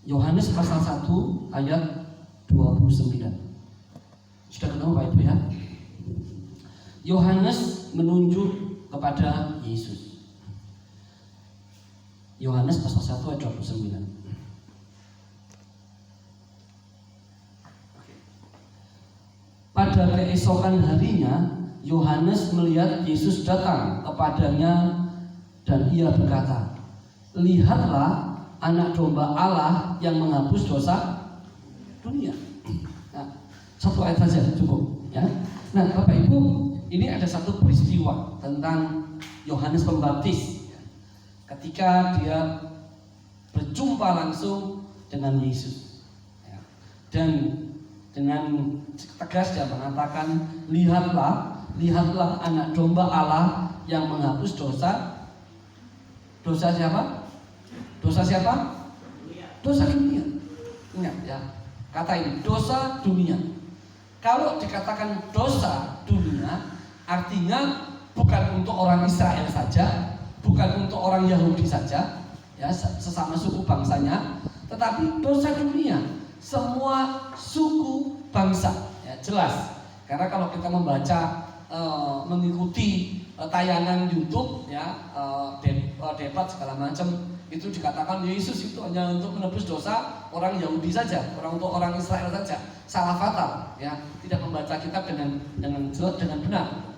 Yohanes pasal 1 ayat 29. Sudah ketemu Pak Ibu ya? Yohanes menunjuk kepada Yesus. Yohanes pasal 1 ayat 29. Pada keesokan harinya Yohanes melihat Yesus datang kepadanya dan ia berkata, "Lihatlah anak domba Allah yang menghapus dosa dunia." Nah, satu ayat saja cukup ya. Nah, Bapak Ibu, ini ada satu peristiwa tentang Yohanes Pembaptis ketika dia berjumpa langsung dengan Yesus ya. Dan dengan tegas dia mengatakan, lihatlah anak domba Allah yang menghapus dosa siapa? Dosa siapa? Dosa dunia. Ingat ya, kata ini dosa dunia. Kalau dikatakan dosa dunia, artinya bukan untuk orang Israel saja, bukan untuk orang Yahudi saja, ya sesama suku bangsanya, tetapi dosa dunia. Semua suku bangsa ya, jelas karena kalau kita membaca mengikuti tayangan YouTube ya debat segala macam itu dikatakan Yesus itu hanya untuk menebus dosa orang Yahudi saja, untuk orang Israel saja. Salah fatal ya, tidak membaca kitab dengan benar.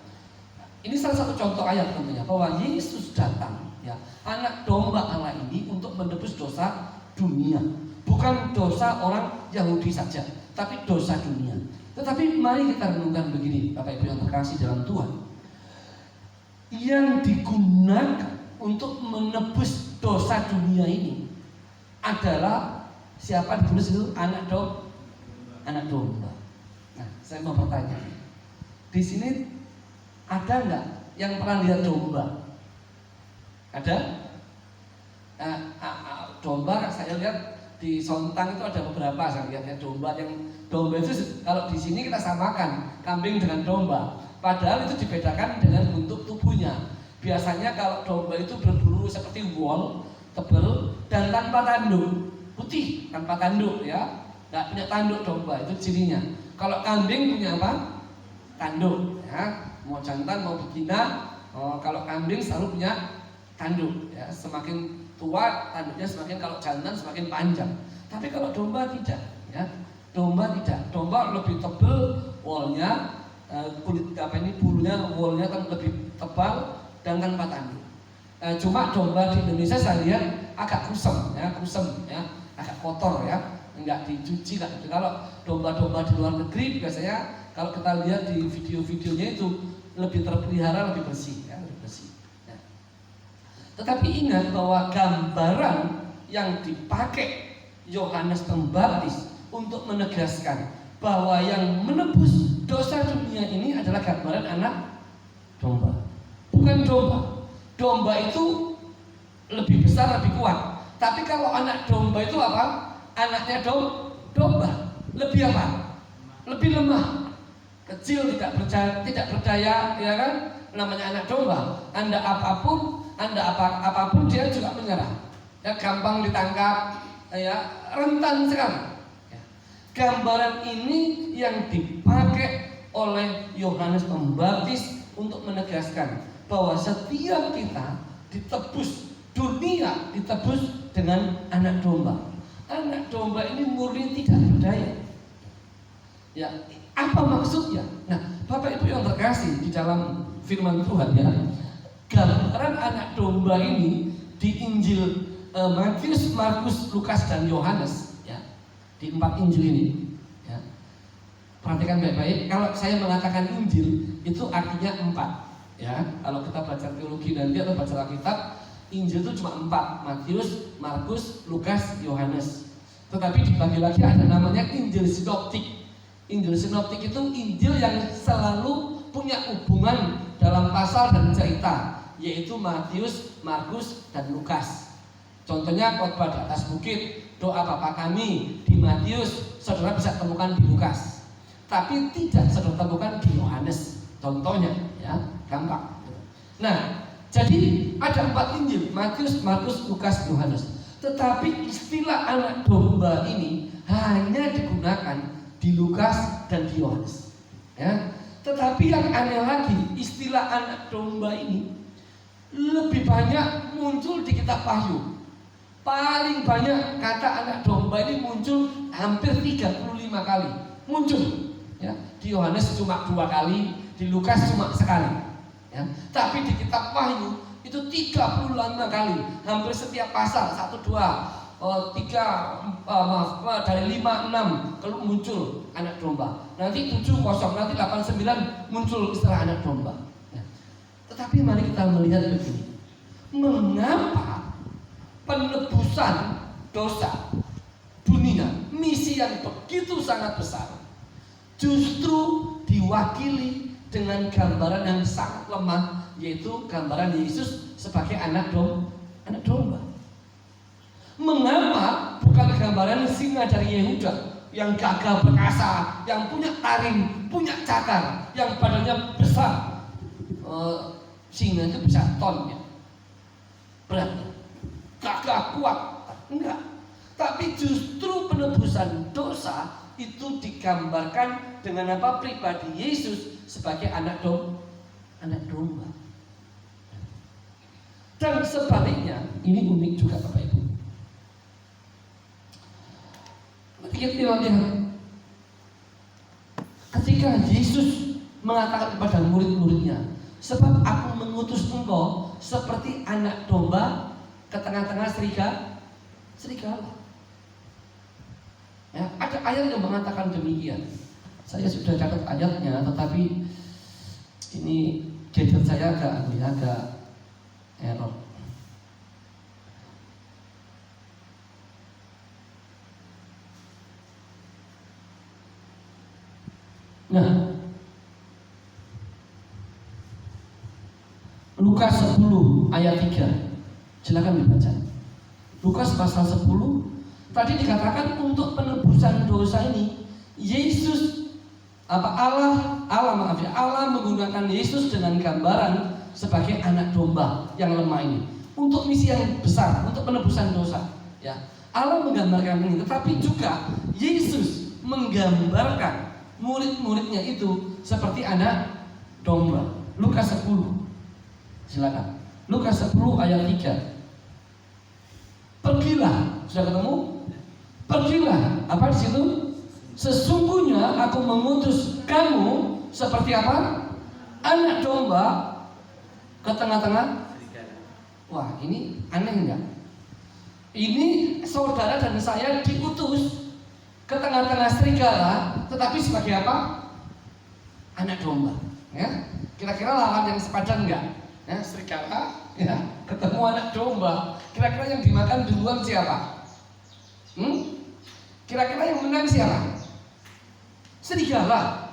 Ini salah satu contoh ayat tentunya bahwa Yesus datang ya, anak domba Allah ini untuk menebus dosa dunia. Bukan dosa orang Yahudi saja, tapi dosa dunia. Tetapi mari kita renungkan begini, Bapak Ibu yang terkasih dalam Tuhan. Yang digunakan untuk menebus dosa dunia ini adalah siapa ditulis itu? Anak domba. Nah, saya mau bertanya, di sini ada nggak yang pernah lihat domba? Ada? Domba saya lihat di Sontang itu ada beberapa, saya lihatnya domba itu kalau di sini kita samakan kambing dengan domba, padahal itu dibedakan dengan bentuk tubuhnya. Biasanya kalau domba itu berbulu seperti wol, tebal dan tanpa tanduk, putih tanpa tanduk ya, nggak punya tanduk domba, itu cirinya. Kalau kambing punya apa? Tanduk ya, mau jantan mau betina. Kalau kambing selalu punya tanduk ya, semakin tua tanduknya semakin, kalau jantan semakin panjang. Tapi kalau domba tidak ya, domba lebih tebal wolnya, kulit bulunya wolnya kan lebih tebal dan tanpa tanduk. Cuma domba di Indonesia saya lihat agak kusam ya, agak kotor ya, enggak dicuci kan. Kalau domba-domba di luar negeri biasanya kalau kita lihat di video-videonya itu lebih terpelihara, lebih bersih ya, lebih bersih. Tetapi ingat bahwa gambaran yang dipakai Yohanes Pembaptis untuk menegaskan bahwa yang menebus dosa dunia ini adalah gambaran anak domba, bukan domba. Domba itu lebih besar, lebih kuat. Tapi kalau anak domba itu apa? Anaknya domba lebih apa? Lebih lemah, kecil, tidak berdaya, ya kan? Namanya anak domba. Anda apapun dia juga menyerah. Ya, gampang ditangkap, ya, rentan sekali. Ya. Gambaran ini yang dipakai oleh Yohanes Pembaptis untuk menegaskan bahwa setiap kita ditebus, dunia ditebus dengan anak domba. Anak domba ini murni tidak berdaya. Ya, apa maksudnya? Nah, Bapak Ibu yang terkasih di dalam firman Tuhan ya, gambaran anak domba ini di Injil Matius, Markus, Lukas dan Yohanes ya, di 4 Injil ini ya. Perhatikan baik-baik, kalau saya mengatakan Injil itu artinya 4 ya. Kalau kita baca teologi nanti atau baca Alkitab, Injil itu cuma 4, Matius, Markus, Lukas, Yohanes. Tetapi dibagi lagi ada namanya Injil Sinoptik. Injil Sinoptik itu Injil yang selalu punya hubungan dalam pasal dan cerita, yaitu Matius, Markus, dan Lukas. Contohnya khotbah di atas bukit, doa Bapa kami di Matius, saudara bisa temukan di Lukas, tapi tidak saudara temukan di Yohanes. Contohnya, ya, gampang. Nah, jadi ada 4 Injil, Matius, Markus, Lukas, Yohanes. Tetapi istilah anak domba ini hanya digunakan di Lukas dan di Yohanes. Ya. Tetapi yang aneh lagi, istilah anak domba ini lebih banyak muncul di kitab Wahyu. Paling banyak kata anak domba ini muncul hampir 35 kali muncul. Ya. Di Yohanes cuma 2 kali, di Lukas cuma sekali. Ya. Tapi di kitab Wahyu itu 35 kali, hampir setiap pasal 1, 2, 3, dari 5, 6 kalau muncul anak domba. Nanti 7, 0, nanti 8, 9 muncul istilah anak domba. Ya. Tetapi mari kita melihat begini, mengapa penebusan dosa dunia, misi yang begitu sangat besar, justru diwakili dengan gambaran yang sangat lemah, yaitu gambaran Yesus sebagai anak domba. Mengapa bukan gambaran singa dari Yehuda yang gagah perkasa, yang punya taring, punya cakar, yang badannya besar? Singa itu bisa ton ya, berat, gagah kuat. Enggak. Tapi justru penebusan dosa itu digambarkan dengan apa? Pribadi Yesus sebagai anak domba. Dan sebaliknya, ini unik juga Bapak Ibu. Kita lihat ketika Yesus mengatakan kepada murid-muridnya, sebab aku mengutus engkau seperti anak domba ke tengah-tengah serigala. Ya, ada ayat yang mengatakan demikian. Saya sudah catat ayatnya, tetapi ini gadget saya agak error. Nah, Lukas 10 ayat 3. Silakan dibaca. Lukas pasal 10. Tadi dikatakan untuk penebusan dosa ini Yesus Allah menggunakan Yesus dengan gambaran sebagai anak domba yang lemah ini untuk misi yang besar, untuk penebusan dosa. Ya, Allah menggambarkan ini, tetapi juga Yesus menggambarkan murid-muridnya itu seperti anak domba. Lukas 10. Silakan. Lukas 10 ayat 3. Pergilah, sudah ketemu? Pergilah, apa di situ? Sesungguhnya aku mengutus kamu seperti apa? Anak domba ke tengah-tengah. Wah, ini aneh enggak? Ini saudara dan saya diutus ke tengah-tengah serigala, tetapi sebagai apa? Anak domba. Ya, kira-kira lawan yang sepadan enggak? Ya, serigala, ya, ketemu anak domba. Kira-kira yang dimakan duluan siapa? Kira-kira yang menang siapa? Serigala.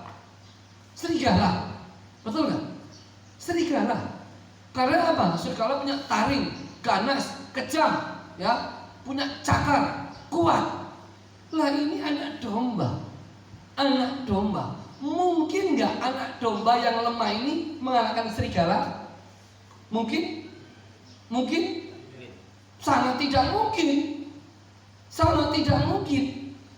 Betul nggak? Serigala. Karena apa? Serigala punya taring, ganas, kejam, ya, punya cakar, kuat. Lah ini anak domba. Mungkin nggak anak domba yang lemah ini mengalahkan serigala? Mungkin? Sangat tidak mungkin.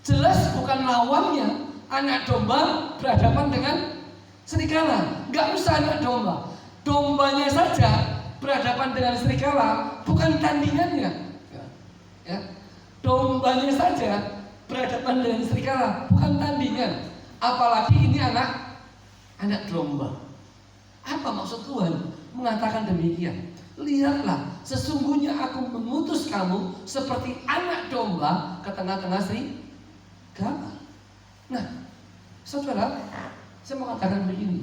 Jelas bukan lawannya. Anak domba berhadapan dengan serigala. Nggak usah anak domba, dombanya saja berhadapan dengan serigala, bukan tandingannya. Ya. Dombanya saja berhadapan dengan serigala, bukan tandingan. Apalagi ini anak domba. Apa maksud Tuhan mengatakan demikian? Lihatlah, sesungguhnya aku mengutus kamu seperti anak domba ke tengah-tengah serigala. Nah, saudara, saya mau katakan begini.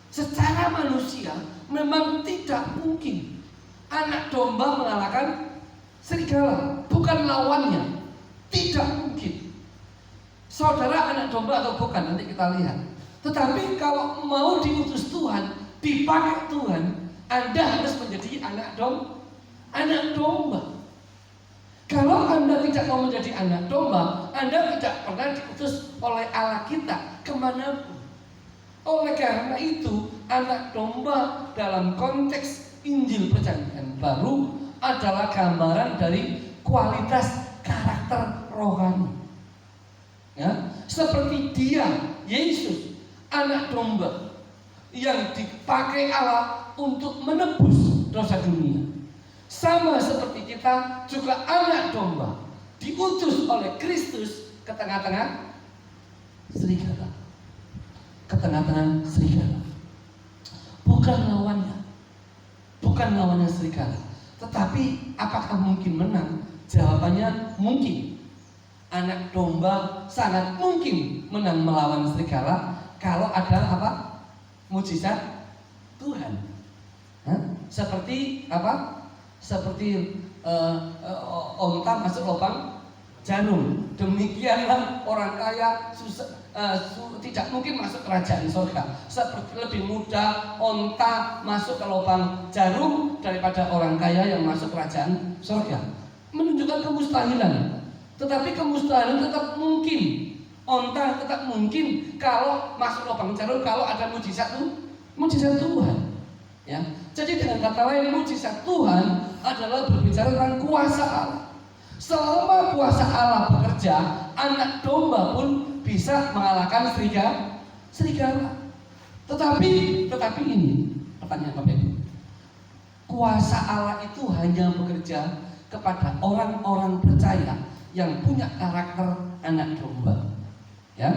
Secara manusia memang tidak mungkin anak domba mengalahkan serigala, bukan lawannya. Tidak mungkin. Saudara anak domba atau bukan, nanti kita lihat. Tetapi kalau mau diutus Tuhan, dipakai Tuhan, Anda harus menjadi anak domba. Kalau Anda tidak mau menjadi anak domba, Anda tidak pernah diutus oleh Allah kita kemanapun. Oleh karena itu, anak domba dalam konteks Injil Perjanjian Baru adalah gambaran dari kualitas karakter rohani. Ya, seperti Dia, Yesus, anak domba yang dipakai Allah untuk menebus dosa dunia. Sama seperti kita juga anak domba, diutus oleh Kristus ke tengah-tengah serigala. Ke tengah-tengah serigala. Bukan lawannya serigala. Tetapi apakah mungkin menang? Jawabannya mungkin. Anak domba sangat mungkin menang melawan serigala kalau ada apa? Mujizat Tuhan. Seperti apa? Seperti onta masuk lubang jarum. Demikianlah orang kaya tidak mungkin masuk kerajaan surga. Seperti lebih mudah onta masuk ke lubang jarum daripada orang kaya yang masuk kerajaan surga. Menunjukkan kemustahilan. Tetapi kemustahilan tetap mungkin. Onta tetap mungkin kalau masuk lubang jarum, kalau ada mujizat Tuhan. Ya. Jadi dengan kata lain, mujizat Tuhan adalah berbicara tentang kuasa Allah. Selama kuasa Allah bekerja, anak domba pun bisa mengalahkan serigala. Tetapi ini pertanyaan Bapak Ibu. Kuasa Allah itu hanya bekerja kepada orang-orang percaya yang punya karakter anak domba. Ya,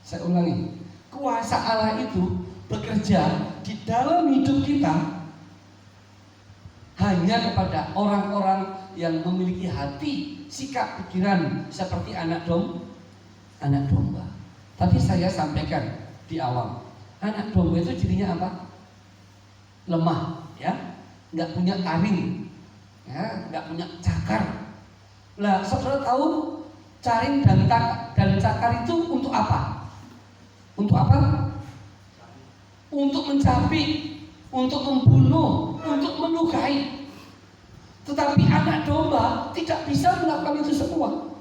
saya ulangi. Kuasa Allah itu bekerja di dalam hidup kita hanya kepada orang-orang yang memiliki hati, sikap, pikiran seperti anak domba. Tapi saya sampaikan di awal, anak domba itu cirinya apa? Lemah, ya, nggak punya taring, ya, nggak punya cakar. Nah, saudara tahu taring dan cakar itu untuk apa? Untuk apa? Untuk mencapik, untuk membunuh, untuk melukai. Tetapi anak domba tidak bisa melakukan itu semua.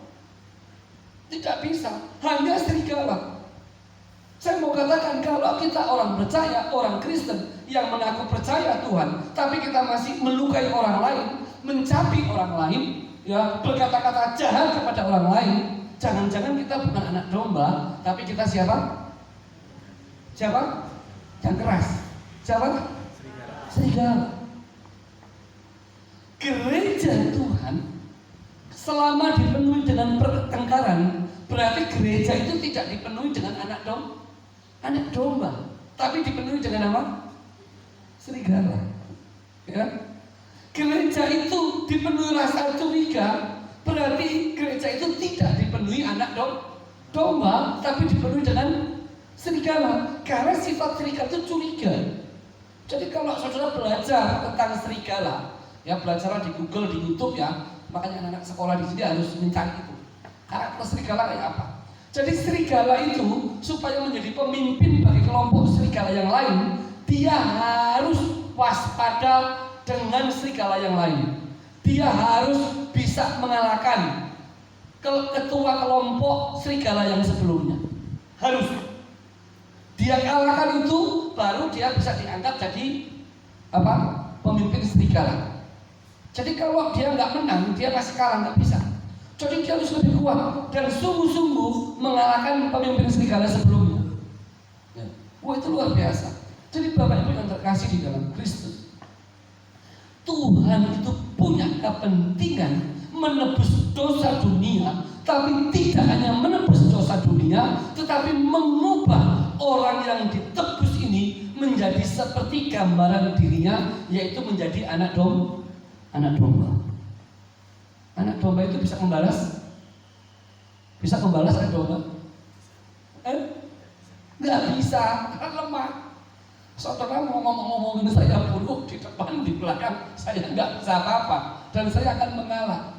Tidak bisa, hanya serigala. Saya mau katakan, kalau kita orang percaya, orang Kristen yang mengaku percaya Tuhan, tapi kita masih melukai orang lain, mencapik orang lain, ya, berkata-kata jahat kepada orang lain, jangan-jangan kita bukan anak domba, tapi kita siapa? Siapa? Yang keras. Siapa? Serigala. Gereja Tuhan selama dipenuhi dengan pertengkaran, berarti gereja itu tidak dipenuhi dengan anak domba, tapi dipenuhi dengan apa? Serigala. Ya. Gereja itu dipenuhi rasa curiga, berarti gereja itu tidak dipenuhi anak domba, tapi dipenuhi dengan serigala. Karena sifat serigala itu curiga. Jadi kalau saudara belajar tentang serigala, ya belajarlah di Google, di YouTube, ya. Makanya anak-anak sekolah di sini harus mencari itu. Karakter serigala kayak apa? Jadi serigala itu supaya menjadi pemimpin bagi kelompok serigala yang lain, dia harus waspada dengan serigala yang lain. Dia harus bisa mengalahkan ketua kelompok serigala yang sebelumnya. Harus. Dia kalahkan itu, baru dia bisa diangkat jadi apa? Pemimpin serigala. Jadi kalau dia nggak menang, dia masih kalah, nggak bisa. Jadi dia harus lebih kuat dan sungguh-sungguh mengalahkan pemimpin serigala sebelumnya. Ya. Wah, itu luar biasa. Jadi Bapak Ibu yang terkasih di dalam Kristus, Tuhan itu punya kepentingan menebus dosa dunia, tapi tidak hanya menebus dosa dunia, tetapi mengubah orang yang ditebus ini menjadi seperti gambaran dirinya, yaitu menjadi anak domba. Anak domba itu bisa membalas? Bisa membalas anak domba? Nggak bisa, karena lemah. Saudara mau ngomongin saya buruk di depan, di belakang, saya nggak bisa apa-apa, dan saya akan mengalah.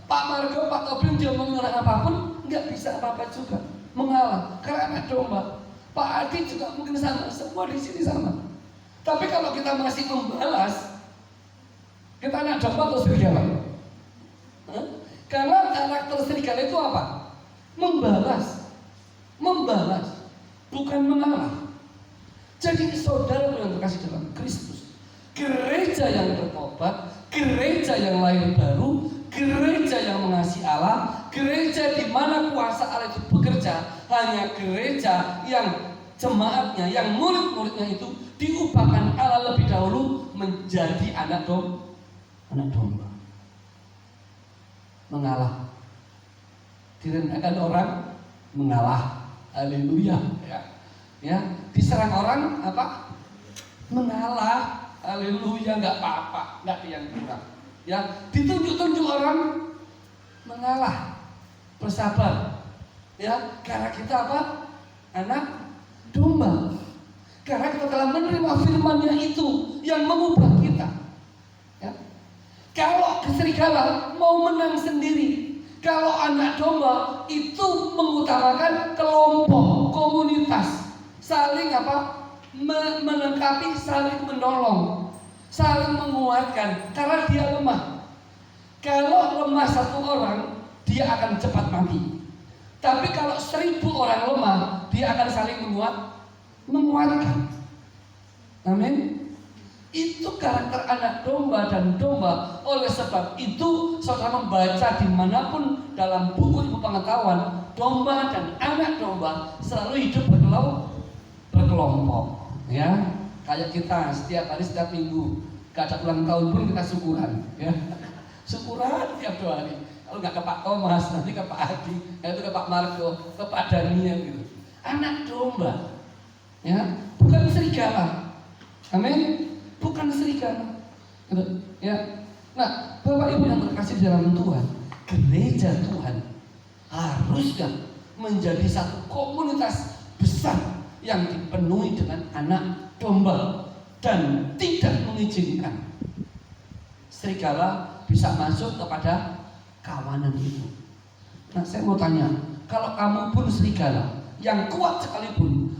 Pak Margo, Pak Tobin, dia mengalah apapun, nggak bisa apa-apa juga, mengalah, karena anak domba. Pak Adi juga mungkin sama, semua di sini sama. Tapi kalau kita masih membalas, kita anak domba atau serigala? Karena karakter serigala itu apa? Membalas, bukan mengalah. Jadi saudara yang terkasih dalam Kristus, gereja yang bertobat, gereja yang lahir baru, gereja hanya gereja yang jemaatnya, yang murid-muridnya itu diubahkan Allah lebih dahulu menjadi anak domba. Mengalah. Direndahkan orang, mengalah. Haleluya. Ya, diserang orang apa? Mengalah. Haleluya, enggak apa-apa, enggak ada yang kurang. Ya, ditunjuk-tunjuk orang, mengalah, bersabar. Ya, karena kita apa? Anak domba. Karena kita telah menerima firman-Nya itu yang mengubah kita. Ya. Kalau serigala mau menang sendiri, kalau anak domba itu mengutamakan kelompok, komunitas, saling apa? Melengkapi, saling menolong, saling menguatkan. Karena dia lemah. Kalau lemah satu orang, dia akan cepat mati. Tapi kalau 1000 orang lemah, dia akan saling menguatkan. Amin. Itu karakter anak domba dan domba. Oleh sebab itu, saudara membaca dimanapun dalam buku ilmu pengetahuan, domba dan anak domba selalu hidup berkelompok. Ya, kayak kita setiap hari, setiap minggu, gak ada ulang tahun pun kita syukuran. Ya, syukuran tiap 2 hari. Kalau nggak ke Pak Thomas, nanti ke Pak Adi, itu ke Pak Marco, ke Pak Daniel gitu. Anak domba, ya, bukan serigala. Amin. Bukan serigala. Gitu, ya. Nah, Bapak Ibu yang terkasih di dalam Tuhan, gereja Tuhan harusnya menjadi satu komunitas besar yang dipenuhi dengan anak domba dan tidak mengizinkan serigala bisa masuk kepada kawanan itu. Nah, saya mau tanya, kalau kamu pun serigala yang kuat sekalipun,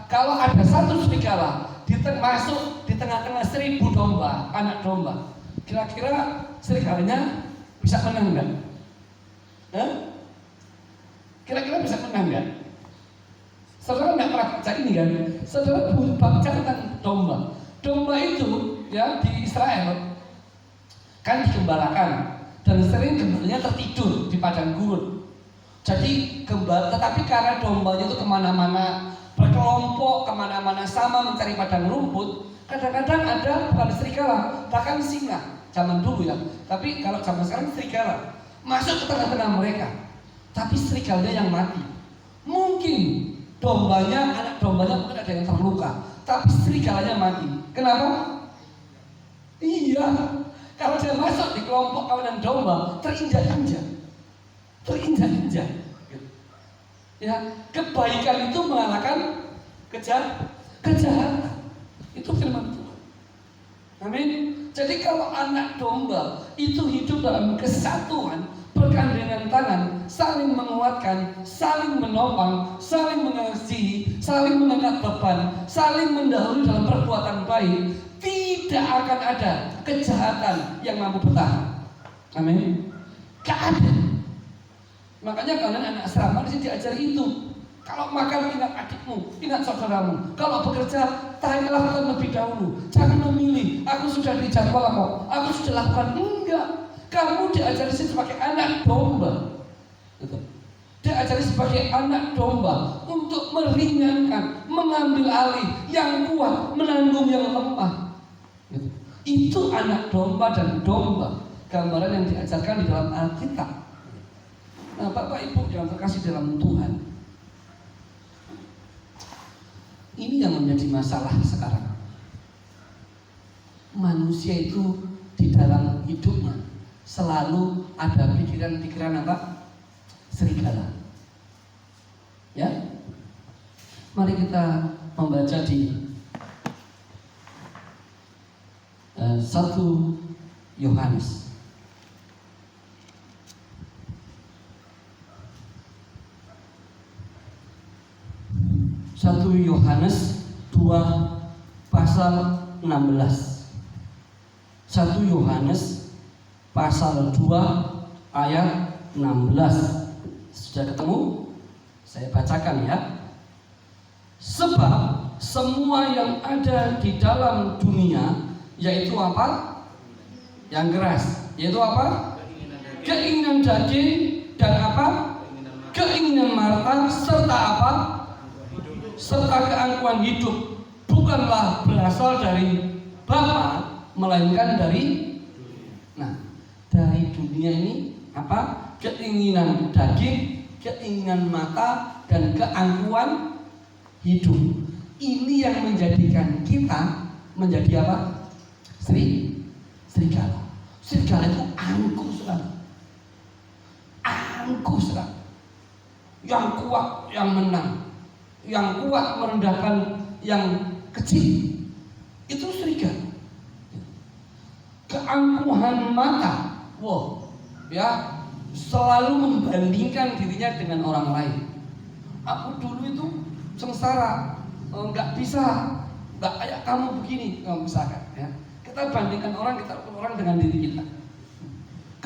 kalau ada satu serigala masuk di tengah-tengah 1000 domba, anak domba, kira-kira serigalanya bisa menang nggak? Kira-kira bisa menang nggak? Saudara nggak pernah baca ini kan? Saudara baca tentang domba. Domba itu ya di Israel kan digembalakan dan sering gembalanya tertidur di padang gurun. Jadi tetapi karena dombanya itu kemana-mana berkelompok, kemana-mana sama mencari padang rumput, kadang-kadang ada bukan serigala, bahkan singa zaman dulu ya. Tapi kalau zaman sekarang serigala masuk ke tengah-tengah mereka, tapi serigalanya yang mati. Mungkin anak dombanya mungkin ada yang terluka, tapi serigalanya mati. Kenapa? Iya, kalau dia masuk di kelompok kawanan domba, terinjak-injak. Ya, kebaikan itu mengalahkan kejahatan. Itu firman Tuhan. Amin. Jadi kalau anak domba itu hidup dalam kesatuan, bergandengan tangan, saling menguatkan, saling menopang, saling mengasihi, saling mengangkat beban, saling mendahului dalam perbuatan baik, tidak akan ada kejahatan yang mampu bertahan. Amin. Gak ada. Makanya kalian anak asrama disini diajari itu. Kalau makan ingat adikmu, ingat saudaramu. Kalau bekerja, lakukan lebih dahulu. Jangan memilih. Aku sudah dijadwal kok. Aku sudah lakukan. Enggak. Kamu diajari sebagai anak domba. Diajari sebagai anak domba untuk meringankan, mengambil alih yang kuat, menanggung yang lemah. Itu anak domba dan domba. Gambaran yang diajarkan di dalam Alkitab. Nah, Bapak Ibu yang terkasih dalam Tuhan, ini yang menjadi masalah sekarang. Manusia itu di dalam hidupnya selalu ada pikiran-pikiran apa? Serigala. Ya, mari kita membaca di 1 Yohanes. 1 Yohanes 2 pasal 16. 1 Yohanes pasal 2 ayat 16. Sudah ketemu? Saya bacakan ya. Sebab semua yang ada di dalam dunia, yaitu apa? Yang keras, yaitu apa? Keinginan daging dan apa? keinginan mata serta apa? Serta keangkuhan hidup bukanlah berasal dari Bapa, melainkan dari dunia ini apa? Keinginan daging, keinginan mata, dan keangkuhan hidup. Ini yang menjadikan kita menjadi apa? Serigala. Serigala itu angkuh sekali. Angkuh sekali. Yang kuat yang menang, yang kuat merendahkan yang kecil. Itu serigala. Keangkuhan mata, ya, selalu membandingkan dirinya dengan orang lain. Aku dulu itu sengsara, nggak bisa, nggak kayak kamu begini, misalkan. Ya. Kita bandingkan orang dengan diri kita.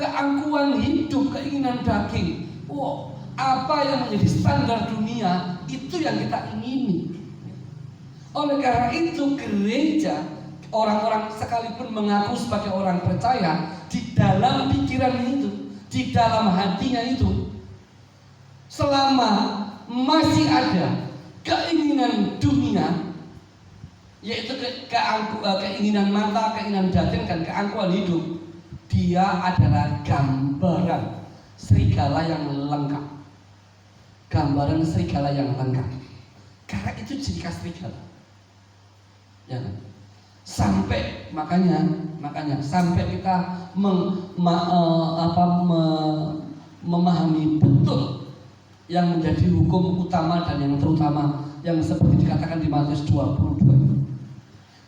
Keangkuhan hidup, keinginan daging. Apa yang menjadi standar dunia itu yang kita ingini. Oleh karena itu gereja, orang-orang sekalipun mengaku sebagai orang percaya, di dalam pikiran itu, di dalam hatinya itu, selama masih ada keinginan dunia, yaitu keinginan mata, keinginan daging, dan keangkuhan hidup, dia adalah gambaran serigala yang lengkap. Gambaran serigala yang lengkap. Karena itu ciri khas serigala. Ya kan? Sampai makanya sampai kita memahami betul yang menjadi hukum utama dan yang terutama yang seperti dikatakan di Matius 22.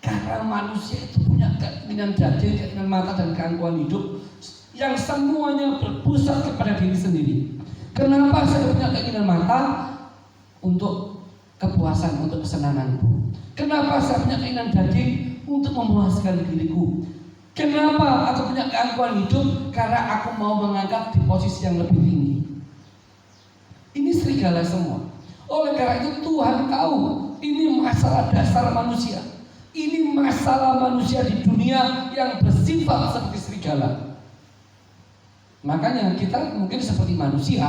Karena manusia itu punya keinginan daging, keinginan mata, dan keangkuhan hidup yang semuanya berpusat kepada diri sendiri. Kenapa saya punya keinginan mata? Untuk kepuasan, untuk kesenanganku. Kenapa saya punya keinginan daging? Untuk memuaskan diriku. Kenapa aku punya keangkuhan hidup? Karena aku mau mengangkat di posisi yang lebih tinggi. Ini serigala semua. Oleh karena itu Tuhan tahu ini masalah dasar manusia. Ini masalah manusia di dunia yang bersifat seperti serigala. Makanya kita mungkin seperti manusia,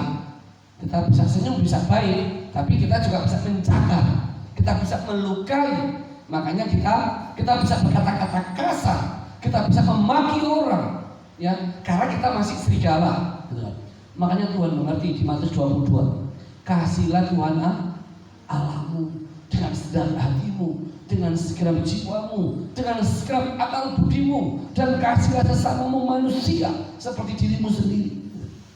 kita bisa senyum, bisa baik, tapi kita juga bisa mencakar, kita bisa melukai. Makanya kita bisa berkata-kata kasar, kita bisa memaki orang, ya, karena kita masih serigala. Makanya Tuhan mengerti di Matius 22, kasihlah Tuhan Allahmu dengan segenap hatimu, dengan segenap jiwamu, dengan segenap akal budimu, dan kasihlah sesamamu manusia seperti dirimu sendiri.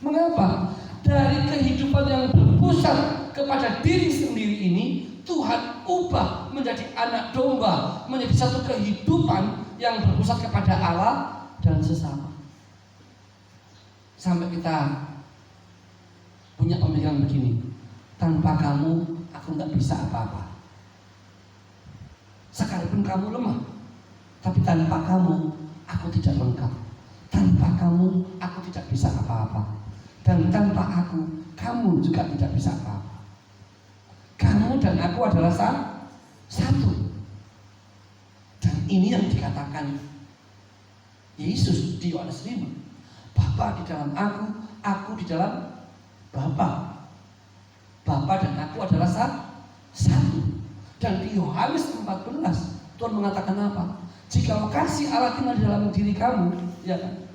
Mengapa? Dari kehidupan yang berpusat kepada diri sendiri ini, Tuhan ubah menjadi anak domba, menjadi satu kehidupan yang berpusat kepada Allah dan sesama. Sampai kita punya pemikiran begini, tanpa kamu aku nggak bisa apa-apa. Sekalipun kamu lemah, tapi tanpa kamu aku tidak lengkap. Tanpa kamu aku tidak bisa apa-apa. Dan tanpa aku kamu juga tidak bisa apa-apa. Kamu dan aku adalah satu. Dan ini yang dikatakan Yesus di Yohanes 5. Bapa di dalam aku di dalam Bapa. Bapa dan aku adalah satu. Dan di Yohanes 14 Tuhan mengatakan apa? Jika kasih Allah tinggal di dalam diri kamu, ya kan?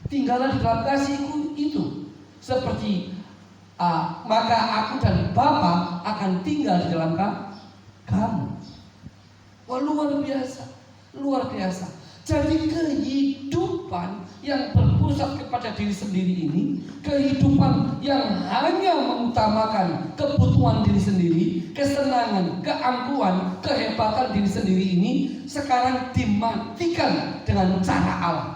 Tinggallah di dalam kasihku itu. Seperti maka aku dan Bapa akan tinggal di dalam kamu. Wah, luar biasa. Jadi kehidupan yang berpusat kepada diri sendiri ini, kehidupan yang hanya mengutamakan kebutuhan diri sendiri, kesenangan, keangkuhan, kehebatan diri sendiri ini sekarang dimatikan dengan cara Allah.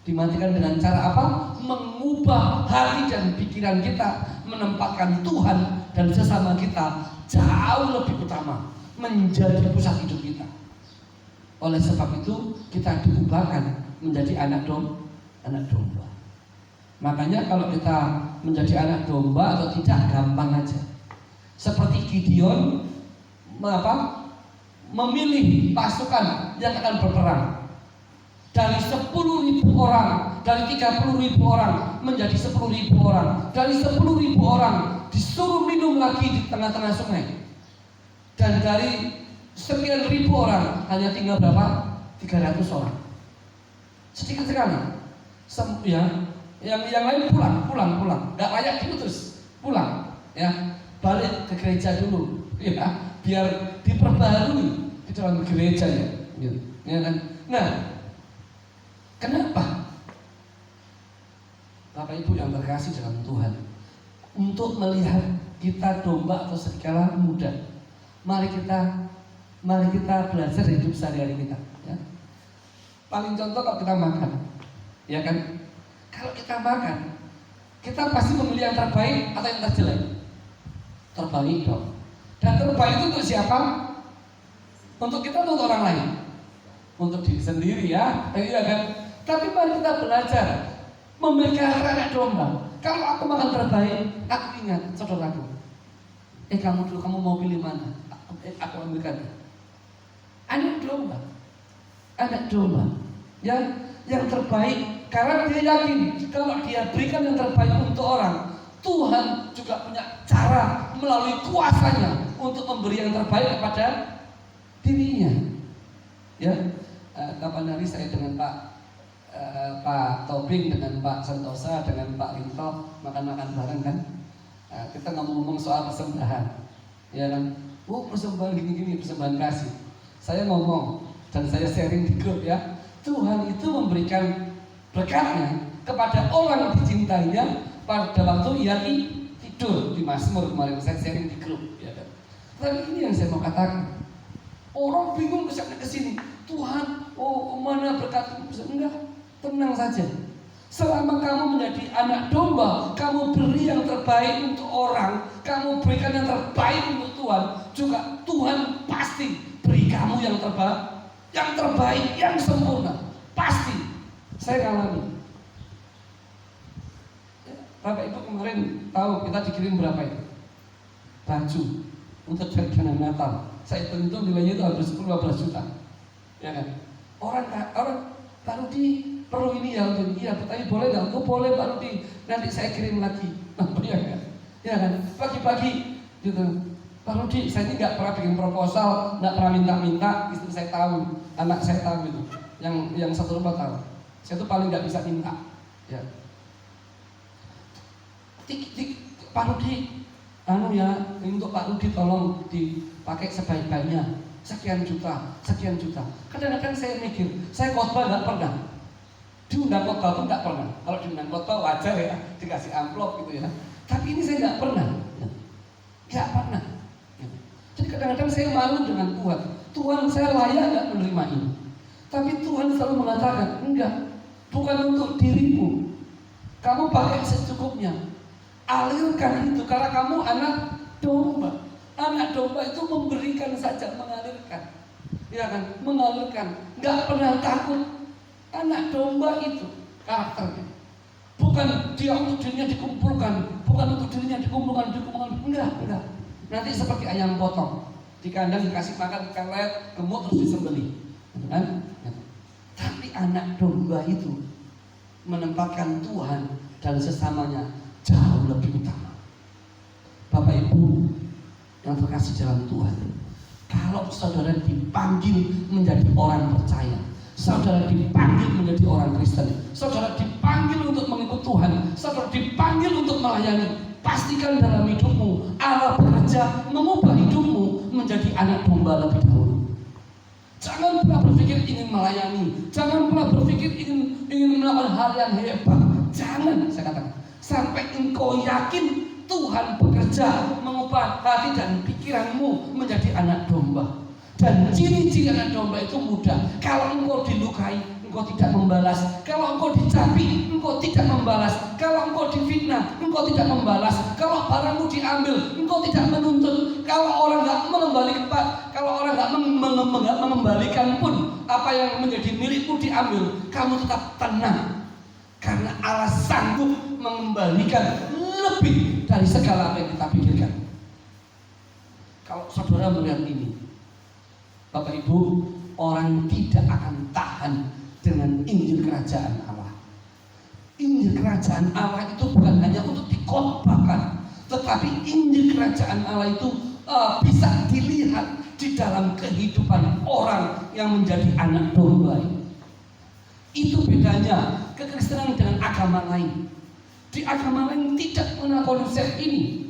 Dimatikan dengan cara apa? Mengubah hati dan pikiran kita, menempatkan Tuhan dan sesama kita jauh lebih utama, menjadi pusat hidup kita. Oleh sebab itu kita diubahkan menjadi anak domba. Makanya kalau kita menjadi anak domba atau tidak, gampang aja. Seperti Gideon memilih pasukan yang akan berperang. Dari 10.000 orang dari 30.000 orang menjadi 10.000 orang, dari 10.000 orang disuruh minum lagi di tengah-tengah sungai, dan dari sekian ribu orang hanya tinggal berapa? 300 orang. Sedikit sekali. Yang lain pulang, nggak layak diutus, pulang, ya, balik ke gereja dulu, ya, biar diperbarui di dalam gereja, ya kan? Nah, kenapa? Bapak Ibu yang terkasih dalam Tuhan, untuk melihat kita domba atau serigala muda, mari kita belajar hidup sehari-hari kita, ya. Paling contoh kalau kita makan, ya kan? Kalau kita makan, kita pasti memilih yang terbaik atau yang terjelek? Terbaik dong. Dan terbaik itu untuk siapa? Untuk kita atau untuk orang lain? Untuk diri sendiri, ya, iya kan? Tapi mari kita belajar memelihara anak domba. Kalau aku makan terbaik, aku ingat saudaraku. Kamu dulu, kamu mau pilih mana? Aku ambilkan. Anak domba, yang terbaik, karena dia yakin kalau dia berikan yang terbaik untuk orang, Tuhan juga punya cara melalui kuasanya untuk memberi yang terbaik kepada dirinya. Ya, kapan hari saya dengan Pak Tobing, dengan Pak Santosa, dengan Pak Rinto makan-makan bareng kan. Kita ngomong-ngomong soal persembahan, ya kan? Persembahan gini-gini, persembahan kasih. Saya ngomong dan saya sharing di grup, ya. Tuhan itu memberikan berkatnya kepada orang yang dicintainya pada waktu ia tidur. Di Mazmur kemarin saya sharing di grup, ya kan? Tapi ini yang saya mau katakan. Orang bingung kesini, Tuhan, mana berkat? Enggak, tenang saja. Selama kamu menjadi anak domba, kamu beri yang terbaik untuk orang, kamu berikan yang terbaik untuk Tuhan, juga Tuhan pasti beri kamu yang terbaik, yang sempurna. Pasti. Saya alami. Bapak Ibu kemarin tahu kita dikirim berapa itu? Baju untuk jajanan Natal. Saya hitung nilainya itu hampir 10-12 juta. Ya kan? Orang Pak Rudi perlu ini ya, iya, tapi boleh nggak? Boleh Pak Rudi. Nanti saya kirim lagi. Ya kan? Ya kan? Pagi-pagi gitu. Pak Rudi, saya ini nggak pernah bikin proposal, nggak pernah minta-minta. Istri saya tahu, anak saya tahu itu. Yang satu rumah tahu. Saya tuh paling nggak bisa minta. Ya. Pak Rudi, untuk Pak Rudi tolong dipakai sebaik-baiknya. Sekian juta. Kadang-kadang saya mikir, saya khotbah nggak pernah. Diundang khotbah pun nggak pernah. Kalau diundang khotbah wajar ya, dikasih amplop gitu ya. Tapi ini saya nggak pernah. Nggak pernah. Jadi kadang-kadang saya malu dengan Tuhan. Tuhan, saya layak nggak menerima ini? Tapi Tuhan selalu mengatakan, enggak, bukan untuk dirimu. Kamu pakai secukupnya. Alirkan itu, karena kamu anak domba. Anak domba itu memberikan saja, mengalirkan. Ya kan, mengalirkan. Nggak pernah takut. Anak domba itu karakternya. Bukan dia untuk dirinya dikumpulkan, bukan untuk dirinya dikumpulkan. Enggak. Nanti seperti ayam potong, di kandang dikasih makan kelet, gemuk terus disembelih, kan? Tapi anak domba itu menempatkan Tuhan dan sesamanya jauh lebih utama. Bapak Ibu yang terkasih dalam Tuhan, kalau saudara dipanggil menjadi orang percaya, saudara dipanggil menjadi orang Kristen, saudara dipanggil untuk mengikut Tuhan, saudara dipanggil untuk melayani, pastikan dalam hidupmu Allah bekerja mengubah hidupmu menjadi anak domba lebih dahulu. Jangan pernah berpikir ingin melayani, jangan pernah berpikir ingin melakukan hal yang hebat. Jangan, saya katakan, sampai engkau yakin Tuhan bekerja mengubah hati dan pikiranmu menjadi anak domba. Dan ciri-ciri anak domba itu mudah. Kalau engkau dilukai, engkau tidak membalas. Kalau engkau dicapi, engkau tidak membalas. Kalau engkau difitnah, engkau tidak membalas. Kalau barangmu diambil, engkau tidak menuntut. Kalau orang nggak mengembalikan pun apa yang menjadi milikmu diambil, kamu tetap tenang. Karena Allah sanggup mengembalikan lebih dari segala apa yang kita pikirkan. Kalau saudara melihat ini, Bapak Ibu, orang tidak akan tahan dengan Injil Kerajaan Allah. Injil kerajaan Allah itu bukan hanya untuk dikhotbahkan, tetapi Injil kerajaan Allah itu bisa dilihat di dalam kehidupan orang yang menjadi anak domba ini. Itu bedanya kekristenan dengan agama lain. Di agama lain tidak mengenal konsep ini.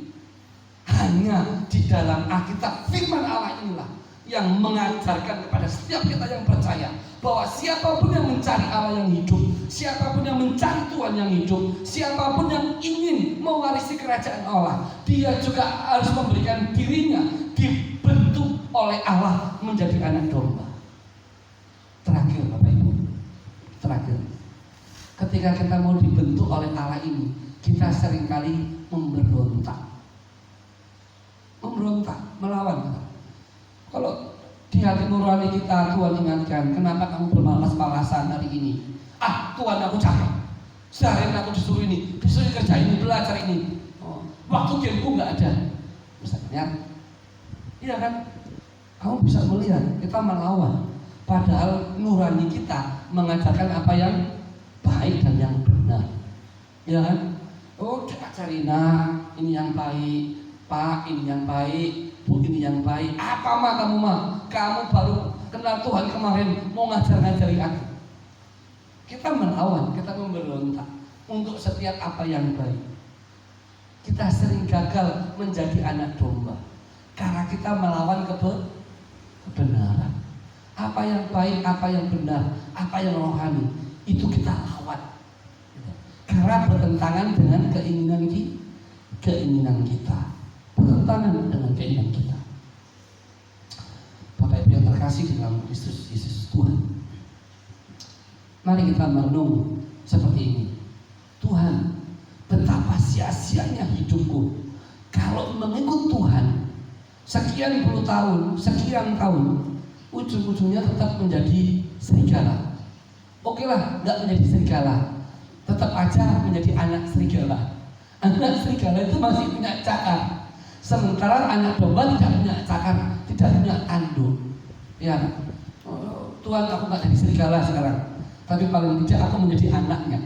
Hanya di dalam Alkitab firman Allah inilah yang mengajarkan kepada setiap kita yang percaya bahwa siapapun yang mencari Allah yang hidup, siapapun yang mencari Tuhan yang hidup, siapapun yang ingin mewarisi kerajaan Allah, dia juga harus memberikan dirinya dibentuk oleh Allah menjadi anak domba. Terakhir Bapak Ibu, terakhir, ketika kita mau dibentuk oleh Allah ini, kita seringkali memberontak, melawan. Kalau di hati nurani kita Tuhan ingatkan, kenapa kamu bermalas-malasan hari ini? Tuhan aku capek, seharian aku disuruh ini, disuruh kerja ini, belajar ini, waktu gameku nggak ada, misalnya. Iya kan? Kamu bisa melihat kita melawan, padahal nurani kita mengajarkan apa yang baik dan yang benar. Ya kan? Diajarin, ini yang baik, Pak, ini yang baik, Bu, ini yang baik. Apa mah kamu mah? Kamu baru kenal Tuhan kemarin, mau ngajar-ngajari aku. Kita melawan, kita memberontak untuk setiap apa yang baik. Kita sering gagal menjadi anak domba karena kita melawan kebenaran. Apa yang baik, apa yang benar, apa yang rohani, itu kita lawan. Karena bertentangan dengan keinginan kita. Bertentangan dengan keinginan kita. Bapak Ibu yang terkasih di dalam Kristus Yesus Tuhan, mari kita merenung seperti ini. Tuhan, betapa sia-sianya hidupku kalau mengikut Tuhan sekian puluh tahun, sekian tahun, ujung-ujungnya tetap menjadi serigala. Oke lah, nggak menjadi serigala, tetap aja menjadi anak serigala. Anak serigala itu masih punya cakar, sementara anak domba tidak punya cakar, tidak punya tanduk. Ya, Tuhan, aku nggak jadi serigala sekarang, tapi paling tidak aku menjadi anaknya.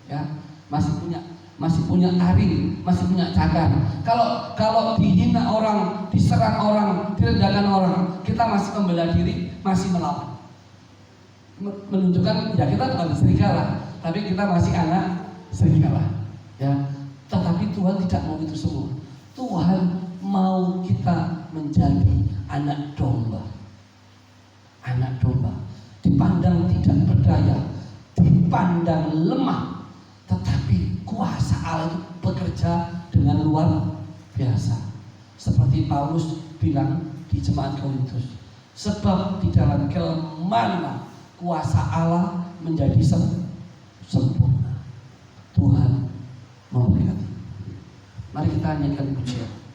Ya, masih punya taring, masih punya cakar. Kalau dihina orang, diserang orang, direndahkan orang, kita masih membela diri, masih melawan. Menunjukkan ya kita bukan serigala, tapi kita masih anak serigala. Ya, tetapi Tuhan tidak mau itu semua. Tuhan mau kita menjadi anak domba. Anak domba dipandang tidak berdaya, dipandang lemah, tetapi kuasa Allah itu bekerja dengan luar biasa. Seperti Paulus bilang di jemaat Korintus, sebab di dalam kelemahan kuasa Allah menjadi sempurna. Tuhan memberkati. Mari kita nyanyikan pujian.